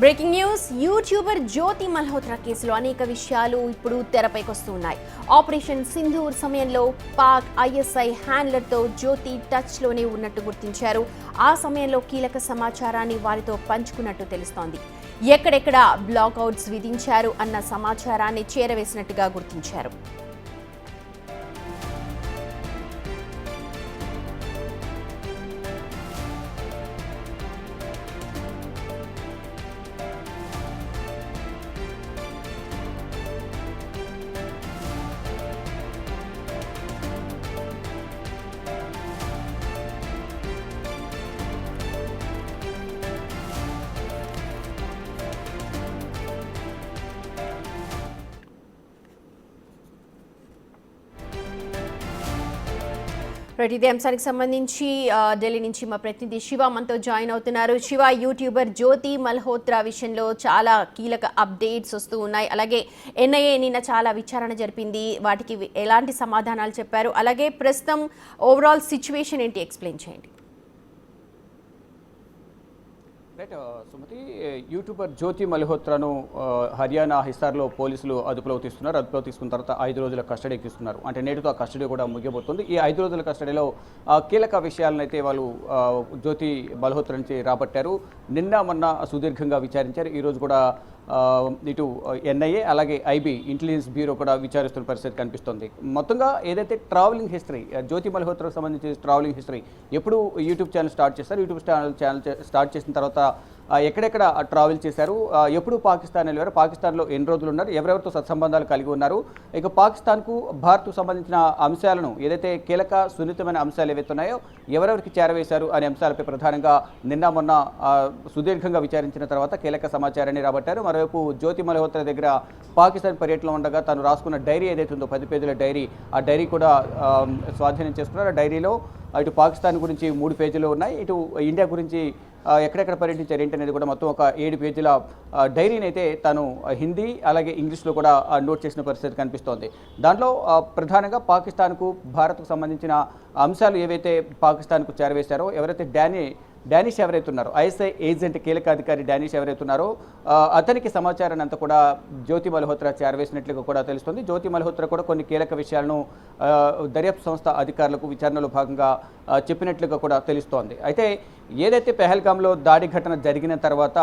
Breaking news YouTuber జ్యోతి మల్హోత్రా కేసులో అనేక విషయాలు ఇప్పుడు తెరపైకి వస్తున్నాయి. ఆపరేషన్ సింధూర్ సమయంలో పాక్ ఐఎస్ఐ హ్యాండ్లర్తో జ్యోతి టచ్లోనే ఉన్నట్టు గుర్తించారు. ఆ సమయంలో కీలక సమాచారాన్ని వారితో పంచుకున్నట్టు తెలుస్తోంది. ఎక్కడెక్కడ బ్లాక్అవుట్స్ విధించారు అన్న సమాచారాన్ని చేరవేసినట్టుగా గుర్తించారు. ఇదే అంశానికి సంబంధించి ఢిల్లీ నుంచి మా ప్రతినిధి శివ మనతో జాయిన్ అవుతున్నారు. శివ, యూట్యూబర్ జ్యోతి మల్హోత్రా విషయంలో చాలా కీలక అప్డేట్స్ వస్తూ ఉన్నాయి. అలాగే ఎన్ఐఏ నిన్న చాలా విచారణ జరిపింది, వాటికి ఎలాంటి సమాధానాలు చెప్పారు, అలాగే ప్రస్తుతం ఓవరాల్ సిచ్యువేషన్ ఏంటి ఎక్స్ప్లెయిన్ చేయండి. రైట్ సుమతి, యూట్యూబర్ జ్యోతి మల్హోత్రాను హర్యానా హిసార్లో పోలీసులు అదుపులో తీసుకున్నారు. అదుపులో తీసుకున్న తర్వాత 5 రోజుల కస్టడీకి తీసుకున్నారు. అంటే నేటితో ఆ కస్టడీ కూడా ముగియబోతుంది. ఈ 5 రోజుల కస్టడీలో కీలక విషయాలనైతే వాళ్ళు జ్యోతి మల్హోత్రా నుంచి రాబట్టారు. నిన్న మొన్న సుదీర్ఘంగా విచారించారు. ఈరోజు కూడా ఇటు ఎన్ఐఏ అలాగే ఐబీ ఇంటెలిజెన్స్ బ్యూరో కూడా విచారిస్తున్న పరిస్థితి కనిపిస్తుంది. మొత్తంగా ఏదైతే ట్రావెలింగ్ హిస్టరీ, జ్యోతి మల్హోత్రాకు సంబంధించి ట్రావెలింగ్ హిస్టరీ ఎప్పుడు యూట్యూబ్ ఛానల్ స్టార్ట్ చేస్తారు, యూట్యూబ్ ఛానల్ స్టార్ట్ చేసిన తర్వాత ఎక్కడెక్కడ ట్రావెల్ చేశారు, ఎప్పుడు పాకిస్తాన్ వెళ్ళారు, పాకిస్తాన్లో ఎన్ని రోజులు ఉన్నారు, ఎవరెవరితో సత్సంబంధాలు కలిగి ఉన్నారు, ఇక పాకిస్తాన్కు భారత్కు సంబంధించిన అంశాలను ఏదైతే కీలక సున్నితమైన అంశాలు ఏవైతే ఉన్నాయో ఎవరెవరికి చేరవేశారు అనే అంశాలపై ప్రధానంగా నిన్న మొన్న సుదీర్ఘంగా విచారించిన తర్వాత కీలక సమాచారాన్ని రాబట్టారు. మరోవైపు జ్యోతి మల్హోత్రా దగ్గర పాకిస్తాన్ పర్యటనలో ఉండగా తను రాసుకున్న డైరీ ఏదైతే ఉందో 10 పేజీల డైరీ, ఆ డైరీ కూడా స్వాధీనం చేసుకున్నారు. ఆ డైరీలో ఇటు పాకిస్తాన్ గురించి 3 పేజీలు ఉన్నాయి, ఇటు ఇండియా గురించి ఎక్కడెక్కడ పర్యటించారు ఏంటి అనేది కూడా మొత్తం ఒక 7 పేజీల డైరీని అయితే తను హిందీ అలాగే ఇంగ్లీష్లో కూడా నోట్ చేసిన పరిస్థితి కనిపిస్తోంది. దాంట్లో ప్రధానంగా పాకిస్తాన్కు భారత్కు సంబంధించిన అంశాలు ఏవైతే పాకిస్తాన్కు చేరవేశారో, ఎవరైతే డానిష్ ఎవరైతే ఉన్నారో, ఐఎస్ఐ ఏజెంట్ కీలక అధికారి డానిష్ ఎవరైతే ఉన్నారో అతనికి సమాచారాన్ని అంతా కూడా జ్యోతి మల్హోత్రా చేరవేసినట్లుగా కూడా తెలుస్తుంది. జ్యోతి మల్హోత్రా కూడా కొన్ని కీలక విషయాలను దర్యాప్తు సంస్థ అధికారులకు విచారణలో భాగంగా చెప్పినట్లుగా కూడా తెలుస్తోంది. అయితే ఏదైతే పెహల్గాంలో దాడి ఘటన జరిగిన తర్వాత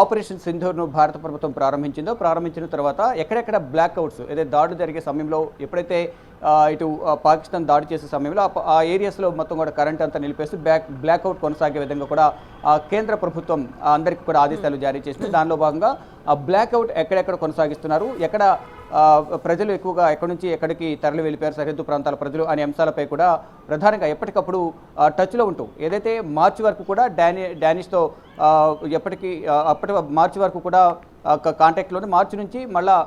ఆపరేషన్ సింధూర్ను భారత ప్రభుత్వం ప్రారంభించిన తర్వాత ఎక్కడెక్కడ బ్లాక్అవుట్స్ ఏదైతే దాడులు జరిగే సమయంలో ఎప్పుడైతే ఇటు పాకిస్తాన్ దాడి చేసే సమయంలో ఆ ఏరియాస్లో మొత్తం కూడా కరెంట్ అంతా నిలిపేస్తూ బ్లాక్అవుట్ కొనసాగే విధంగా కూడా కేంద్ర ప్రభుత్వం అందరికీ కూడా ఆదేశాలు జారీ చేసింది. దానిలో భాగంగా ఆ బ్లాక్అవుట్ ఎక్కడెక్కడ కొనసాగిస్తున్నారు, ఎక్కడ ప్రజలు ఎక్కువగా ఎక్కడి నుంచి ఎక్కడికి తరలి వెళ్ళిపోయారు, సరిహద్దు ప్రాంతాల ప్రజలు అనే అంశాలపై కూడా ప్రధానంగా ఎప్పటికప్పుడు టచ్లో ఉంటూ ఏదైతే మార్చి వరకు కూడా డానిష్తో అప్పటి మార్చి వరకు కూడా కాంటాక్ట్లోనే, మార్చి నుంచి మళ్ళా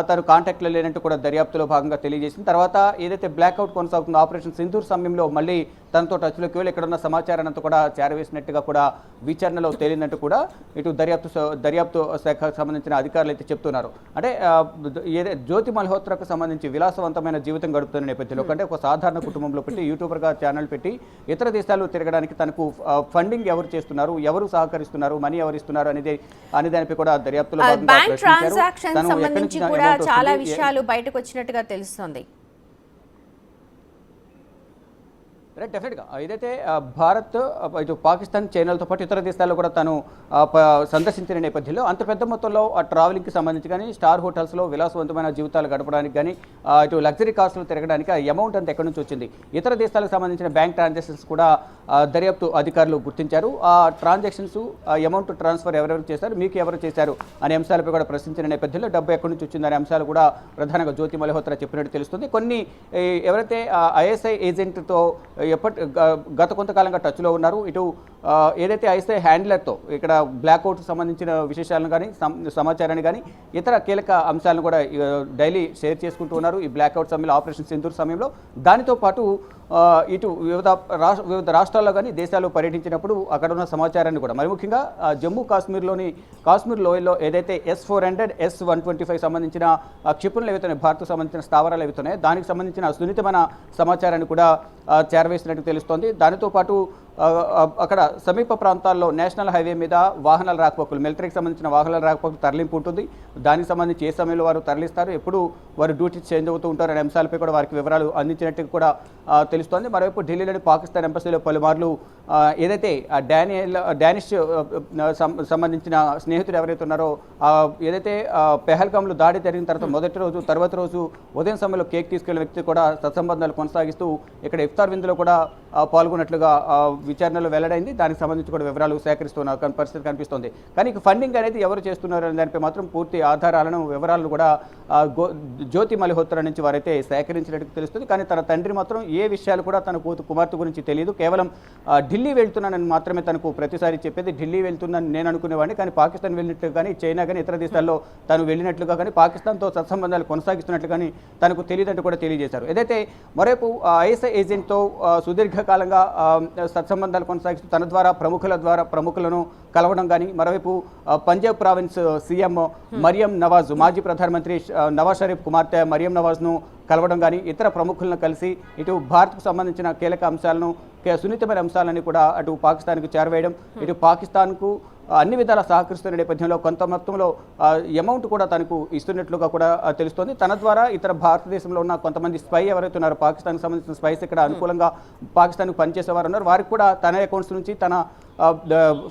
తను కాంటాక్ట్లో లేనట్టు కూడా దర్యాప్తులో భాగంగా తెలియజేసిన తర్వాత ఏదైతే బ్లాక్అవుట్ కొనసాగుతుందో ఆపరేషన్ సింధూర్ సమయంలో మళ్ళీ తనతో టచ్లోకి వెళ్ళి ఇక్కడ ఉన్న సమాచారాన్ని అంతా కూడా చేరవేసినట్టుగా కూడా విచారణలో తేలినట్టు కూడా ఇటు దర్యాప్తు శాఖకు సంబంధించిన అధికారులు అయితే చెప్తున్నారు. అంటే జ్యోతి మల్హోత్రాకు సంబంధించి విలాసవంతమైన జీవితం గడుపుతున్న నేపథ్యంలో కంటే ఒక సాధారణ కుటుంబంలో పెట్టి యూట్యూబర్గా ఛానల్ పెట్టి ఇతర దేశాలు తిరగడానికి తనకు ఫండింగ్ ఎవరు చేస్తున్నారు, ఎవరు సహకరిస్తున్నారు, మనీ ఎవరు ఇస్తున్నారు అనే దానిపై కూడా దర్యాప్తులో చాలా విషయాలు బయటకు వచ్చినట్టుగా తెలుస్తుంది. డెఫినెట్గా ఏదైతే భారత్ ఇటు పాకిస్తాన్, చైనాలతో పాటు ఇతర దేశాల్లో కూడా తను సందర్శించిన నేపథ్యంలో అంత పెద్ద మొత్తంలో ఆ ట్రావెలింగ్కి సంబంధించి కానీ, స్టార్ హోటల్స్లో విలాసవంతమైన జీవితాలు గడపడానికి కానీ, ఇటు లగ్జరీ కార్స్లో తిరగడానికి ఆ అమౌంట్ అంతా ఎక్కడి నుంచి వచ్చింది, ఇతర దేశాలకు సంబంధించిన బ్యాంక్ ట్రాన్సాక్షన్స్ కూడా దర్యాప్తు అధికారులు గుర్తించారు. ఆ ట్రాన్సాక్షన్స్ అమౌంట్ ట్రాన్స్ఫర్ ఎవరెవరు చేశారు, మీకు ఎవరు చేశారు అనే అంశాలపై కూడా ప్రశ్నించిన నేపథ్యంలో డబ్బు ఎక్కడి నుంచి వచ్చిందనే అంశాలు కూడా ప్రధానంగా జ్యోతి మల్హోత్రా చెప్పినట్టు తెలుస్తుంది. కొన్ని ఎవరైతే ఐఎస్ఐ ఏజెంట్తో గత కొంతకాలంగా టచ్లో ఉన్నారు, ఇటు ఏదైతే ఐఎస్ఐ హ్యాండ్లర్తో ఇక్కడ బ్లాక్అవుట్కి సంబంధించిన విశేషాలను కానీ, సమాచారాన్ని కానీ, ఇతర కీలక అంశాలను కూడా డైలీ షేర్ చేసుకుంటూ ఉన్నారు ఈ బ్లాక్అవుట్ సమయంలో, ఆపరేషన్ సింధూర్ సమయంలో. దానితో పాటు ఇటు వివిధ రాష్ట్రాల్లో కానీ దేశాల్లో పర్యటించినప్పుడు అక్కడ ఉన్న సమాచారాన్ని కూడా, మరి ముఖ్యంగా జమ్మూ కాశ్మీర్ లోయల్లో ఏదైతే S-400, S-125 సంబంధించిన క్షిపణులు ఏవైతున్నాయి, భారత్కు సంబంధించిన స్థావరాలు ఏవైతున్నాయో దానికి సంబంధించిన సున్నితమైన సమాచారాన్ని కూడా చేరవేసినట్టు తెలుస్తోంది. దానితో పాటు అక్కడ సమీప ప్రాంతాల్లో నేషనల్ హైవే మీద వాహనాల రాకపోకలు, మిలిటరీకి సంబంధించిన వాహనాల రాకపోకలు తరలింపు ఉంటుంది. దానికి సంబంధించి ఏ సమయంలో వారు తరలిస్తారు, ఎప్పుడు వారు డ్యూటీ చేంజ్ అవుతూ ఉంటారు అనే అంశాలపై కూడా వారికి వివరాలు అందించినట్టు కూడా తెలుస్తోంది. మరోవైపు ఢిల్లీలోని పాకిస్తాన్ ఎంబసీలో పలుమార్లు ఏదైతే డానిష్ సంబంధించిన స్నేహితుడు ఎవరైతే ఉన్నారో ఏదైతే పెహల్గాంలో దాడి జరిగిన తర్వాత రోజు ఉదయం సమయంలో కేక్ తీసుకెళ్లిన వ్యక్తి కూడా సత్సంబంధాలు కొనసాగిస్తూ ఇక్కడ ఇఫ్తార్ విందులో కూడా పాల్గొన్నట్లుగా విచారణలో వెల్లడైంది. దానికి సంబంధించి కూడా వివరాలు సేకరిస్తున్న పరిస్థితి కనిపిస్తోంది. కానీ ఫండింగ్ అనేది ఎవరు చేస్తున్నారు అనే దానిపై మాత్రం పూర్తి ఆధారాలను వివరాలను కూడా జ్యోతి మల్హోత్రా నుంచి వారైతే సేకరించినట్టు తెలుస్తుంది. కానీ తన తండ్రి మాత్రం ఏ విషయాలు కూడా తన కుమార్తె గురించి తెలియదు. కేవలం ఢిల్లీ వెళ్తున్నానని మాత్రమే తనకు ప్రతిసారి చెప్పేది. ఢిల్లీ వెళ్తున్నాను నేను అనుకునేవాడిని, కానీ పాకిస్తాన్ వెళ్ళినట్టు కానీ, చైనా కానీ ఇతర దేశాల్లో తాను వెళ్ళినట్లుగా కానీ, పాకిస్తాన్తో సత్సంబంధాలు కొనసాగిస్తున్నట్లు కానీ తనకు తెలియదంటూ కూడా తెలియజేశారు. ఏదైతే మరోవైపు ఐఎస్ఐ ఏజెంట్తో సుదీర్ఘకాలంగా సత్సంబంధాలు కొనసాగిస్తూ తన ద్వారా ప్రముఖులను కలవడం కానీ, మరోవైపు పంజాబ్ ప్రావిన్స్ సీఎం మరియం నవాజ్, మాజీ ప్రధానమంత్రి నవాజ్ షరీఫ్ కుమార్తె మరియం నవాజ్ను కలవడం కానీ, ఇతర ప్రముఖులను కలిసి ఇటు భారత్కు సంబంధించిన కీలక అంశాలను, సున్నితమైన అంశాలని కూడా అటు పాకిస్తాన్కు చేరవేయడం, ఇటు పాకిస్తాన్కు అన్ని విధాలా సహకరిస్తున్న నేపథ్యంలో కొంత మొత్తంలో అమౌంట్ కూడా తనకు ఇస్తున్నట్లుగా కూడా తెలుస్తోంది. తన ద్వారా ఇతర భారతదేశంలో ఉన్న కొంతమంది స్పై ఎవరైతే ఉన్నారో, పాకిస్తాన్కి సంబంధించిన స్పైస్ ఇక్కడ అనుకూలంగా పాకిస్తాన్కు పనిచేసేవారు ఉన్నారు, వారికి కూడా తన అకౌంట్స్ నుంచి తన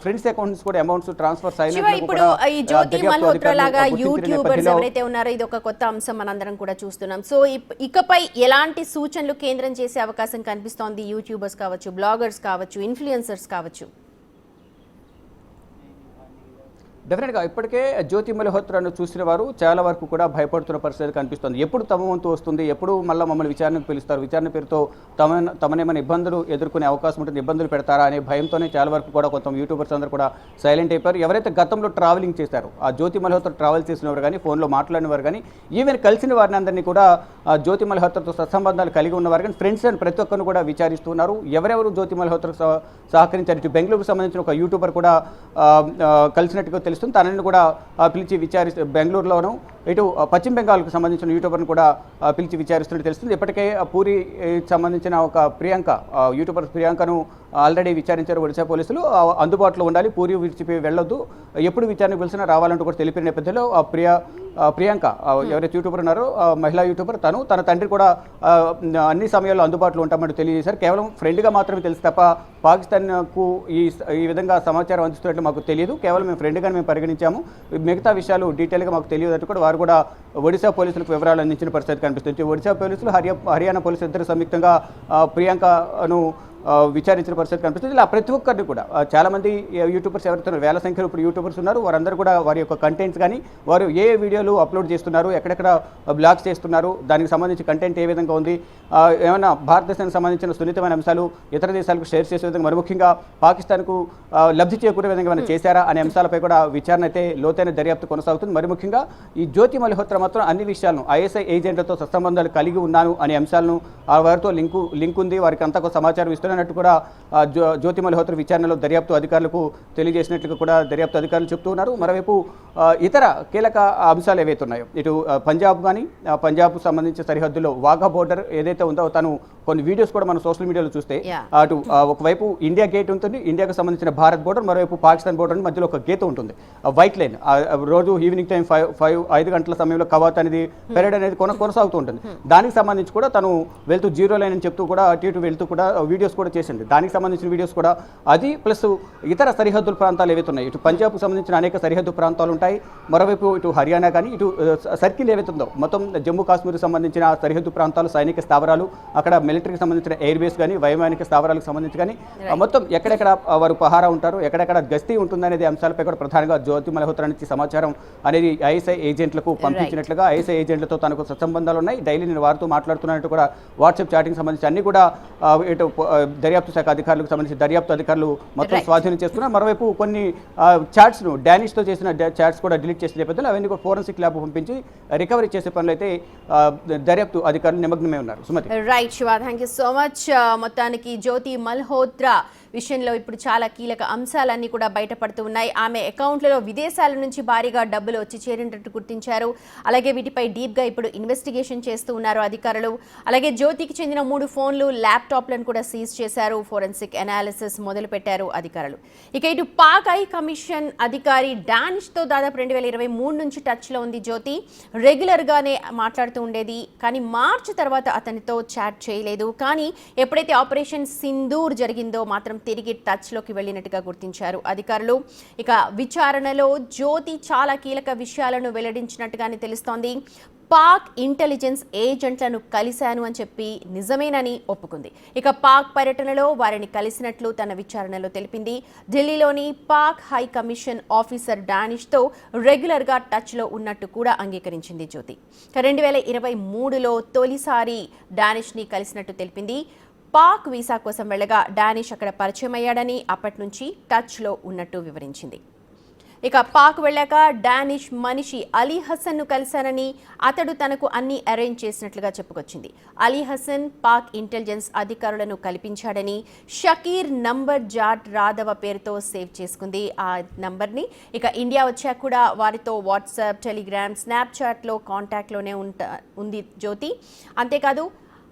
ఫ్రెండ్స్ అకౌంట్స్ కూడా అమౌంట్స్ ట్రాన్స్ఫర్ ఇప్పుడు ఈ జ్యోతి మల్హోత్రా లాగా యూట్యూబర్స్ ఎవరైతే ఉన్నారో ఇది ఒక కొత్త అంశం మనందరం కూడా చూస్తున్నాం. సో ఇకపై ఎలాంటి సూచనలు కేంద్రం చేసే అవకాశం కనిపిస్తోంది? యూట్యూబర్స్ కావచ్చు, బ్లాగర్స్ కావచ్చు, ఇన్ఫ్లుయెన్సర్స్ కావచ్చు. డెఫినెట్గా ఇప్పటికే జ్యోతి మల్హోత్రాను చూసిన వారు చాలా వరకు కూడా భయపడుతున్న పరిస్థితి కనిపిస్తుంది. ఎప్పుడు తమ వంతు వస్తుంది, ఎప్పుడు మళ్ళీ మమ్మల్ని విచారణకు పిలుస్తారు, విచారణ పేరుతో తమనేమైనా ఇబ్బందులు ఎదుర్కొనే అవకాశం ఉంటుంది, ఇబ్బందులు పెడతారా అనే భయంతోనే చాలా వరకు కూడా కొంత యూట్యూబర్స్ అందరూ కూడా సైలెంట్ అయిపోయారు. ఎవరైతే గతంలో ట్రావెలింగ్ చేశారో, ఆ జ్యోతి మల్హోత్రా ట్రావెల్ చేసినవారు కానీ, ఫోన్లో మాట్లాడిన వారు కానీ, ఈవెన్ కలిసిన వారిని అందరినీ కూడా జ్యోతి మల్హోత్రాతో సత్సంబంధాలు కలిగి ఉన్నవారు కానీ, ఫ్రెండ్స్ అని ప్రతి ఒక్కరిని కూడా విచారిస్తున్నారు. ఎవరెవరు జ్యోతి మల్హోత్రాకు సహకరించారు, ఇటు బెంగళూరుకు సంబంధించిన ఒక యూట్యూబర్ కూడా కలిసినట్టుగా తెలుస్తుంది. తనని కూడా పిలిచి బెంగళూరులోను, ఇటు పశ్చిమ బెంగాల్కు సంబంధించిన యూట్యూబర్ని కూడా పిలిచి విచారిస్తున్నట్టు తెలుస్తుంది. ఇప్పటికే పూరి సంబంధించిన ఒక యూట్యూబర్ ప్రియాంకను ఆల్రెడీ విచారించారు ఒడిశా పోలీసులు. అందుబాటులో ఉండాలి, పూరి విడిచిపోయి వెళ్ళొద్దు, ఎప్పుడు విచారణకు పిలిచినా రావాలంటూ కూడా తెలిపిన నేపథ్యంలో ప్రియాంక ఎవరైతే యూట్యూబర్ ఉన్నారో మహిళా యూట్యూబర్, తన తండ్రి కూడా అన్ని సమయాల్లో అందుబాటులో ఉంటామని తెలియజేశారు. కేవలం ఫ్రెండ్గా మాత్రమే తెలుసు తప్ప పాకిస్తాన్కు ఈ విధంగా సమాచారం అందిస్తున్నట్లు మాకు తెలియదు, కేవలం మేము ఫ్రెండ్గానే మేము పరిగణించాము, మిగతా విషయాలు డీటెయిల్గా మాకు తెలియదు అంటూ కూడా వారు కూడా ఒడిశా పోలీసులకు వివరాలు అందించిన పరిస్థితి కనిపిస్తుంది. ఒడిశా పోలీసులు హర్యానా పోలీసులు ఇద్దరు సంయుక్తంగా ప్రియాంకను విచారించిన పరిస్థితి కనిపిస్తుంది. ఇలా ప్రతి ఒక్కరిని కూడా చాలామంది యూట్యూబర్స్ ఎవరైతే వేల సంఖ్యలో ఇప్పుడు యూట్యూబర్స్ ఉన్నారు, వారందరూ కూడా వారి యొక్క కంటెంట్స్ కానీ, వారు ఏ వీడియోలు అప్లోడ్ చేస్తున్నారు, ఎక్కడెక్కడ బ్లాగ్స్ చేస్తున్నారు, దానికి సంబంధించి కంటెంట్ ఏ విధంగా ఉంది, ఏమైనా భారతదేశానికి సంబంధించిన సున్నితమైన అంశాలు ఇతర దేశాలకు షేర్ చేసే విధంగా, మరి ముఖ్యంగా పాకిస్తాన్కు లబ్ధి చేకూరే విధంగా ఏమైనా చేశారా అనే అంశాలపై కూడా విచారణ అయితే లోతైన దర్యాప్తు కొనసాగుతుంది. మరి ముఖ్యంగా ఈ జ్యోతి మల్హోత్రా మాత్రం అన్ని విషయాలను ఐఎస్ఐ ఏజెంట్లతో సత్సంబంధాలు కలిగి ఉన్నాను అనే అంశాలను వారితో లింక్ ఉంది, వారికి అంతా సమాచారం ఇస్తున్నట్టు కూడా జ్యోతి మల్హోత్రా విచారణలో దర్యాప్తు అధికారులకు తెలియజేసినట్లుగా కూడా దర్యాప్తు అధికారులు చెప్తున్నారు. మరోవైపు ఇతర కీలక అంశాలు ఏవైతే ఉన్నాయో, ఇటు పంజాబ్ సంబంధించిన సరిహద్దులో వాఘా బోర్డర్ ఏదైతే ఉందో, తను కొన్ని వీడియోస్ కూడా మనం సోషల్ మీడియాలో చూస్తే అటు ఒకవైపు ఇండియా గేట్ ఉంటుంది, ఇండియాకు సంబంధించిన భారత్ బోర్డర్, మరోవైపు పాకిస్తాన్ బోర్డర్ మధ్యలో ఒక గేట్ ఉంటుంది, వైట్ లైన్. రోజు ఈవినింగ్ టైం 5 గంటల సమయంలో కవాత్ అనేది పెరేడ్ అనేది కొనసాగుతూ ఉంటుంది. దానికి సంబంధించి కూడా తను వెళ్తూ జీరో లైన్ అని చెప్తూ కూడా అటు ఇటు వెళ్తూ కూడా వీడియోస్ కూడా చేసింది. దానికి సంబంధించిన వీడియోస్ కూడా అది ప్లస్ ఇతర సరిహద్దు ప్రాంతాలు ఏవైతే ఉన్నాయి, ఇటు పంజాబ్కు సంబంధించిన అనేక సరిహద్దు ప్రాంతాలు ఉంటాయి, మరోవైపు ఇటు హర్యానా కానీ, ఇటు సర్కిల్ ఏవైతే ఉందో మొత్తం జమ్మూ కాశ్మీర్కి సంబంధించిన సరిహద్దు ప్రాంతాలు, సైనిక స్థావరాలు, అక్కడ మిలిటరీకి సంబంధించిన ఎయిర్ బేస్ కానీ, వైమానిక స్థావరాలకు సంబంధించి కానీ మొత్తం ఎక్కడెక్కడ వారు పహారా ఉంటారు, ఎక్కడెక్కడ గస్తీ ఉంటుందనేది అంశాలపై కూడా ప్రధానంగా జ్యోతి మల్హోత్రా నుంచి సమాచారం అనేది ఐఎస్ఐ ఏజెంట్లకు పంపించినట్లుగా, ఐఎస్ఐ ఏజెంట్లతో తనకు సత్సంబంధాలు ఉన్నాయి, డైలీ నేను వారితో మాట్లాడుతున్నట్టు కూడా వాట్సాప్ చాటింగ్ సంబంధించి అన్ని కూడా ఇటు దర్యాప్తు శాఖ అధికారులకు సంబంధించి దర్యాప్తు అధికారులు మొత్తం స్వాధీనం చేస్తున్నారు. మరోవైపు కొన్ని చాట్స్ను డానిష్తో చేసిన చాట్స్ కూడా డిలీట్ చేసిన నేపథ్యంలో అవన్నీ కూడా ఫోరెన్సిక్ ల్యాబ్ పంపించి రికవరీ చేసే పనులు అయితే దర్యాప్తు అధికారులు నిమగ్నమై ఉన్నారు. Sumathi. Right Shiva. Thank you so much. మొత్తానికి జ్యోతి మల్హోత్రా విషయంలో ఇప్పుడు చాలా కీలక అంశాలన్నీ కూడా బయటపడుతూ ఉన్నాయి. ఆమె అకౌంట్లలో విదేశాల నుంచి భారీగా డబ్బులు వచ్చి చేరినట్టు గుర్తించారు. అలాగే వీటిపై డీప్గా ఇప్పుడు ఇన్వెస్టిగేషన్ చేస్తూ ఉన్నారు అధికారులు. అలాగే జ్యోతికి చెందిన 3 ఫోన్లు, ల్యాప్టాప్లను కూడా సీజ్ చేశారు. ఫోరెన్సిక్ అనాలిసిస్ మొదలుపెట్టారు అధికారులు. ఇక ఇటు పాక్ ఐ కమిషన్ అధికారి డానిష్తో దాదాపు 2023 నుంచి టచ్లో ఉంది జ్యోతి. రెగ్యులర్గానే మాట్లాడుతూ ఉండేది, కానీ మార్చి తర్వాత అతనితో చాట్ చేయలేదు. కానీ ఎప్పుడైతే ఆపరేషన్ సింధూర్ జరిగిందో మాత్రం తిరిగి టచ్లోకి వెళ్ళినట్టుగా గుర్తించారు అధికారులు. ఇక విచారణలో జ్యోతి చాలా కీలక విషయాలను వెల్లడించినట్టుగానే తెలుస్తోంది. పాక్ ఇంటెలిజెన్స్ ఏజెంట్లను కలిశాను అని చెప్పి నిజమేనని ఒప్పుకుంది. ఇక పాక్ పర్యటనలో వారిని కలిసినట్లు తన విచారణలో తెలిపింది. ఢిల్లీలోని పాక్ హై కమిషన్ ఆఫీసర్ డానిష్తో రెగ్యులర్గా టచ్లో ఉన్నట్టు కూడా అంగీకరించింది జ్యోతి. 2023లో తొలిసారి డానిష్ని కలిసినట్టు తెలిపింది. పాక్ వీసా కోసం వెళ్ళగా డానిష్ అక్కడ పరిచయం అయ్యాడని, అప్పటి నుంచి టచ్లో ఉన్నట్టు వివరించింది. ఇక పాక్ వెళ్ళాక డానిష్ మనిషి అలీ హసన్ను కలిశానని, అతడు తనకు అన్ని అరేంజ్ చేసినట్లుగా చెప్పుకొచ్చింది. అలీ హసన్ పాక్ ఇంటెలిజెన్స్ అధికారులను కల్పించాడని, షకీర్ నంబర్ జాట్ రాధవ పేరుతో సేవ్ చేసుకుంది ఆ నంబర్ని. ఇక ఇండియా వచ్చాక కూడా వారితో వాట్సాప్, టెలిగ్రామ్, స్నాప్చాట్లో కాంటాక్ట్లోనే ఉంది జ్యోతి. అంతేకాదు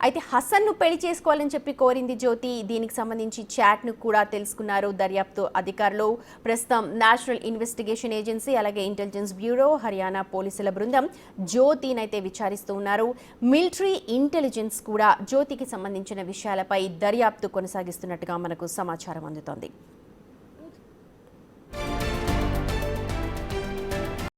అయితే హసన్ను పెళ్లి చేసుకోవాలని చెప్పి కోరింది జ్యోతి. దీనికి సంబంధించి చాట్ను కూడా తెలుసుకున్నారు దర్యాప్తు అధికారులు. ప్రస్తుతం నేషనల్ ఇన్వెస్టిగేషన్ ఏజెన్సీ, అలాగే ఇంటెలిజెన్స్ బ్యూరో, హర్యానా పోలీసుల బృందం జ్యోతినైతే విచారిస్తూ ఉన్నారు. మిలిటరీ ఇంటెలిజెన్స్ కూడా జ్యోతికి సంబంధించిన విషయాలపై దర్యాప్తు కొనసాగిస్తున్నట్టుగా మనకు సమాచారం అందుతోంది.